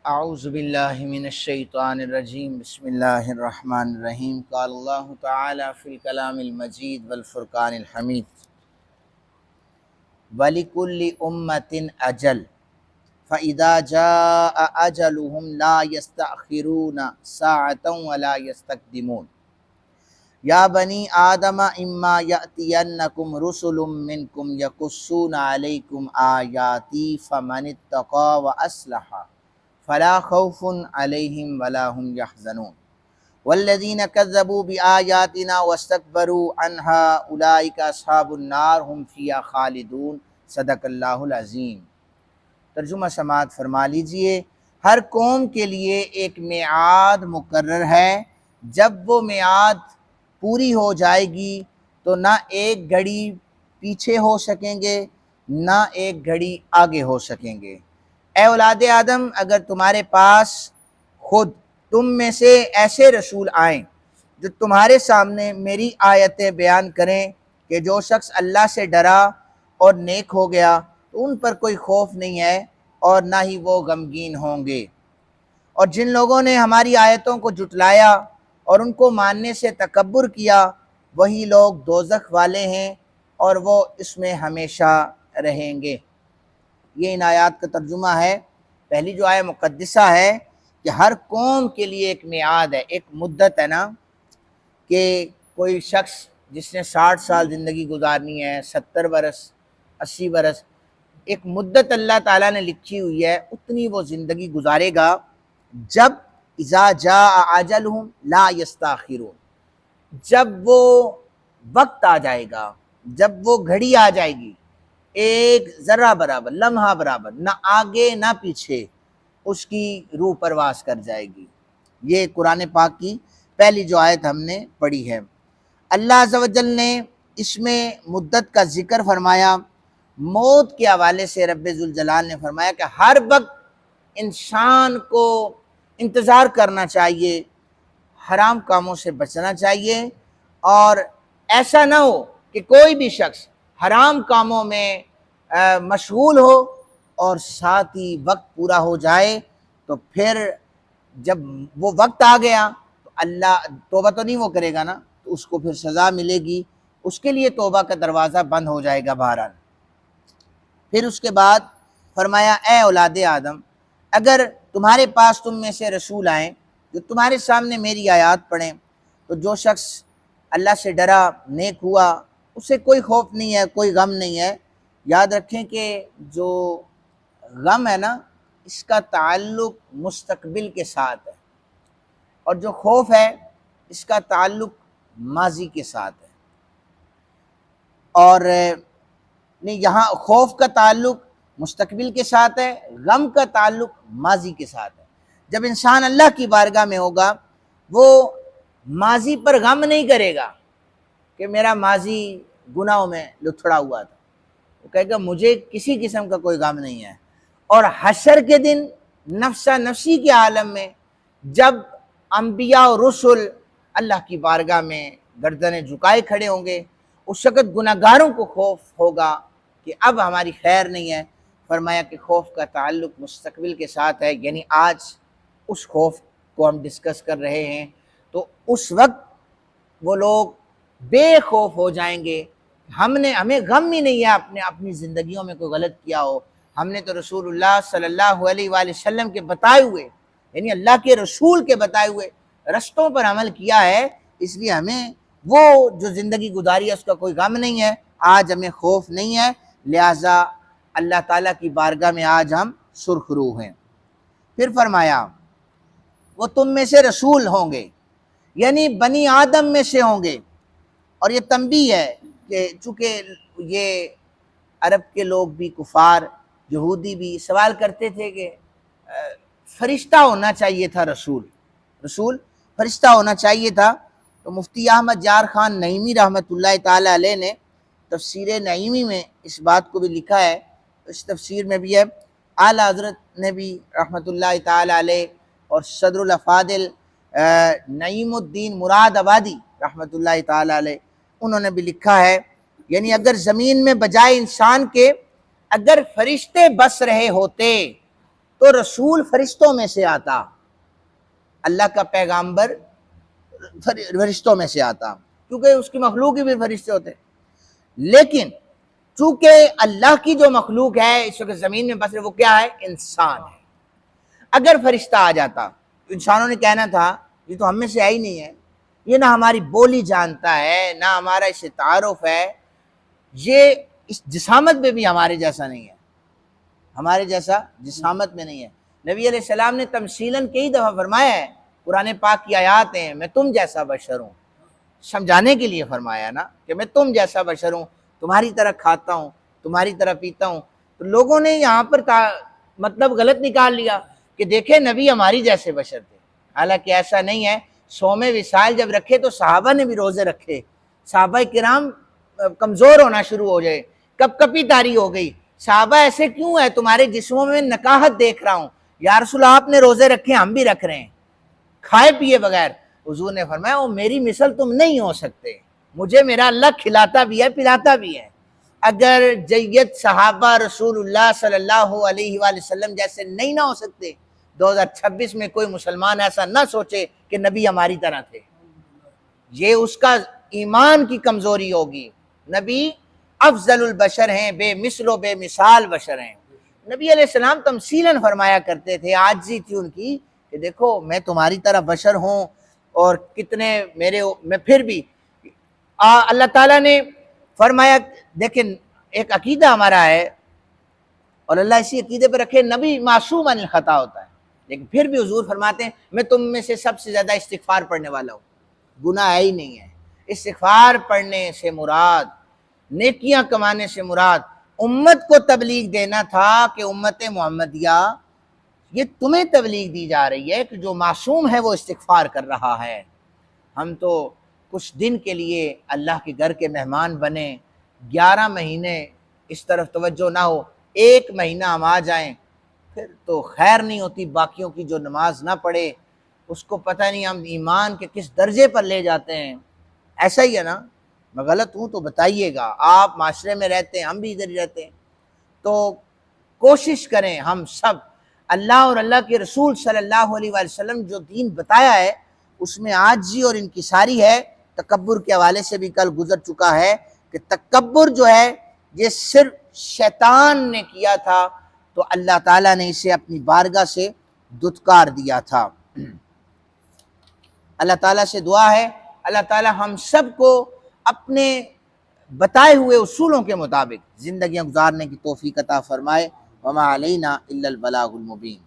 اعوذ باللہ من الشیطان الرجیم بسم اللہ الرحمن الرحیم قال اللہ تعالی فی الکلام المجید والفرقان الحمید وَلِكُلِّ أُمَّةٍ أَجَلٌ فَإِذَا جَاءَ أَجَلُهُمْ لَا يَسْتَأْخِرُونَ سَاعَةً وَلَا يَسْتَقْدِمُونَ یا بنی آدم اما یأتینکم رسل منکم یقصون علیکم آیاتی فمن اتقى واصلح فلا خوف علیہم ولا هم يحزنون والذین کذبوا بآیاتنا واستکبروا عنها اولئک اصحاب النار هم فیہا خالدون۔ صدق اللہ العظیم۔ ترجمہ سماعت فرما لیجئے۔ ہر قوم کے لیے ایک میعاد مقرر ہے، جب وہ میعاد پوری ہو جائے گی تو نہ ایک گھڑی پیچھے ہو سکیں گے نہ ایک گھڑی آگے ہو سکیں گے۔ اے اولاد آدم، اگر تمہارے پاس خود تم میں سے ایسے رسول آئیں جو تمہارے سامنے میری آیتیں بیان کریں کہ جو شخص اللہ سے ڈرا اور نیک ہو گیا تو ان پر کوئی خوف نہیں ہے اور نہ ہی وہ غمگین ہوں گے، اور جن لوگوں نے ہماری آیتوں کو جھٹلایا اور ان کو ماننے سے تکبر کیا وہی لوگ دوزخ والے ہیں اور وہ اس میں ہمیشہ رہیں گے۔ یہ ان آیات کا ترجمہ ہے۔ پہلی جو آیت مقدسہ ہے کہ ہر قوم کے لیے ایک میعاد ہے، ایک مدت ہے نا، کہ کوئی شخص جس نے 60 سال زندگی گزارنی ہے، 70 برس، 80 برس، ایک مدت اللہ تعالیٰ نے لکھی ہوئی ہے، اتنی وہ زندگی گزارے گا۔ جب اذا جاء اجلہم لا یستاخرون، جب وہ وقت آ جائے گا، جب وہ گھڑی آ جائے گی، ایک ذرہ برابر، لمحہ برابر، نہ آگے نہ پیچھے، اس کی روح پرواز کر جائے گی۔ یہ قرآن پاک کی پہلی جو آیت ہم نے پڑھی ہے۔ اللہ عز و جل نے اس میں مدت کا ذکر فرمایا۔ موت کے حوالے سے رب ذوالجلال نے فرمایا کہ ہر وقت انسان کو انتظار کرنا چاہیے، حرام کاموں سے بچنا چاہیے، اور ایسا نہ ہو کہ کوئی بھی شخص حرام کاموں میں مشغول ہو اور ساتھ ہی وقت پورا ہو جائے تو پھر جب وہ وقت آ گیا تو اللہ توبہ تو نہیں وہ کرے گا نا، تو اس کو پھر سزا ملے گی، اس کے لیے توبہ کا دروازہ بند ہو جائے گا بہرحال۔ پھر اس کے بعد فرمایا اے اولاد آدم، اگر تمہارے پاس تم میں سے رسول آئیں جو تمہارے سامنے میری آیات پڑھیں تو جو شخص اللہ سے ڈرا نیک ہوا اسے کوئی خوف نہیں ہے، کوئی غم نہیں ہے۔ یاد رکھیں کہ جو غم ہے نا، اس کا تعلق مستقبل کے ساتھ ہے، اور جو خوف ہے اس کا تعلق ماضی کے ساتھ ہے۔ اور نہیں، یہاں خوف کا تعلق مستقبل کے ساتھ ہے، غم کا تعلق ماضی کے ساتھ ہے۔ جب انسان اللہ کی بارگاہ میں ہوگا وہ ماضی پر غم نہیں کرے گا کہ میرا ماضی گناہوں میں لتھڑا ہوا تھا، وہ کہے گا مجھے کسی قسم کا کوئی غم نہیں ہے۔ اور حشر کے دن نفسا نفسی کے عالم میں جب انبیاء و رسل اللہ کی بارگاہ میں گردنیں جھکائے کھڑے ہوں گے، اس وقت گناہگاروں کو خوف ہوگا کہ اب ہماری خیر نہیں ہے۔ فرمایا کہ خوف کا تعلق مستقبل کے ساتھ ہے، یعنی آج اس خوف کو ہم ڈسکس کر رہے ہیں، تو اس وقت وہ لوگ بے خوف ہو جائیں گے۔ ہمیں غم ہی نہیں ہے اپنی زندگیوں میں کوئی غلط کیا ہو، ہم نے تو رسول اللہ صلی اللہ علیہ وآلہ وسلم کے بتائے ہوئے، یعنی اللہ کے رسول کے بتائے ہوئے رستوں پر عمل کیا ہے، اس لیے ہمیں وہ جو زندگی گزاری ہے اس کا کوئی غم نہیں ہے، آج ہمیں خوف نہیں ہے، لہٰذا اللہ تعالیٰ کی بارگاہ میں آج ہم سرخ روح ہیں۔ پھر فرمایا وہ تم میں سے رسول ہوں گے، یعنی بنی آدم میں سے ہوں گے۔ اور یہ تنبیہ ہے کہ چونکہ یہ عرب کے لوگ بھی، کفار یہودی بھی سوال کرتے تھے کہ فرشتہ ہونا چاہیے تھا، رسول فرشتہ ہونا چاہیے تھا، تو مفتی احمد یار خان نعیمی رحمۃ اللہ تعالی علیہ نے تفسیر نعیمی میں اس بات کو بھی لکھا ہے، اس تفسیر میں بھی ہے۔ اعلیٰ حضرت نے بھی رحمۃ اللہ تعالی علیہ اور صدر الافاضل نعیم الدین مراد آبادی رحمۃ اللہ تعالی علیہ، انہوں نے بھی لکھا ہے، یعنی اگر زمین میں بجائے انسان کے اگر فرشتے بس رہے ہوتے تو رسول فرشتوں میں سے آتا، اللہ کا پیغامبر فرشتوں میں سے آتا، کیونکہ اس کی مخلوق ہی بھی فرشتے ہوتے. لیکن چونکہ اللہ کی جو مخلوق ہے اس وقت زمین میں بس وہ کیا ہے؟ انسان ہے. اگر فرشتہ آ جاتا تو انسانوں نے کہنا تھا یہ تو ہم میں سے ہے ہی نہیں ہے، یہ نہ ہماری بولی جانتا ہے، نہ ہمارا اس سے تعارف ہے، یہ اس جسامت میں بھی ہمارے جیسا نہیں ہے، ہمارے جیسا جسامت میں نہیں ہے. نبی علیہ السلام نے تمثیلاً کئی دفعہ فرمایا ہے، قرآن پاک کی آیات ہیں، میں تم جیسا بشر ہوں، سمجھانے کے لیے فرمایا نا کہ میں تم جیسا بشر ہوں، تمہاری طرح کھاتا ہوں، تمہاری طرح پیتا ہوں. تو لوگوں نے یہاں پر مطلب غلط نکال لیا کہ دیکھیں نبی ہماری جیسے بشر تھے، حالانکہ ایسا نہیں ہے. صوم وصال جب رکھے تو صحابہ نے بھی روزے رکھے، صحابہ کرام کمزور ہونا شروع ہو جائے، کپ کپی تاری ہو گئی، صحابہ ایسے کیوں ہے؟ تمہارے جسموں میں نکاہت دیکھ رہا ہوں. یا رسول اللہ آپ نے روزے رکھے، ہم بھی رکھ رہے ہیں، کھائے پیے بغیر. حضور نے فرمایا وہ میری مثل تم نہیں ہو سکتے، مجھے میرا اللہ کھلاتا بھی ہے پلاتا بھی ہے. اگر جید صحابہ رسول اللہ صلی اللہ علیہ وآلہ وسلم جیسے نہیں نہ ہو سکتے، 2026 میں کوئی مسلمان ایسا نہ سوچے کہ نبی ہماری طرح تھے، یہ اس کا ایمان کی کمزوری ہوگی. نبی افضل البشر ہیں، بے مثل و بے مثال بشر ہیں. نبی علیہ السلام تمثیلاً فرمایا کرتے تھے، عاجزی تھی ان کی کہ دیکھو میں تمہاری طرح بشر ہوں اور کتنے میں پھر بھی اللہ تعالیٰ نے فرمایا. دیکھیں ایک عقیدہ ہمارا ہے اور اللہ اسی عقیدے پہ رکھے، نبی معصوم عن الخطا ہوتا ہے، لیکن پھر بھی حضور فرماتے ہیں میں تم میں سے سب سے زیادہ استغفار پڑھنے والا ہوں. گناہ ہے ہی نہیں ہے. استغفار پڑھنے سے مراد، نیکیاں کمانے سے مراد امت کو تبلیغ دینا تھا کہ امت محمدیہ یہ تمہیں تبلیغ دی جا رہی ہے کہ جو معصوم ہے وہ استغفار کر رہا ہے. ہم تو کچھ دن کے لیے اللہ کے گھر کے مہمان بنے، 11 مہینے اس طرف توجہ نہ ہو، 1 مہینہ ہم آ جائیں پھر تو خیر نہیں ہوتی. باقیوں کی جو نماز نہ پڑھے اس کو پتہ نہیں ہم ایمان کے کس درجے پر لے جاتے ہیں. ایسا ہی ہے نا؟ میں غلط ہوں تو بتائیے گا. آپ معاشرے میں رہتے ہیں، ہم بھی ادھر ہی رہتے ہیں، تو کوشش کریں ہم سب اللہ اور اللہ کے رسول صلی اللہ علیہ وآلہ وسلم جو دین بتایا ہے اس میں عاجزی اور انکساری ہے. تکبر کے حوالے سے بھی کل گزر چکا ہے کہ تکبر جو ہے یہ صرف شیطان نے کیا تھا تو اللہ تعالیٰ نے اسے اپنی بارگاہ سے دھتکار دیا تھا. اللہ تعالیٰ سے دعا ہے اللہ تعالیٰ ہم سب کو اپنے بتائے ہوئے اصولوں کے مطابق زندگیاں گزارنے کی توفیق عطا فرمائے. وما علینا الا البلاغ المبین.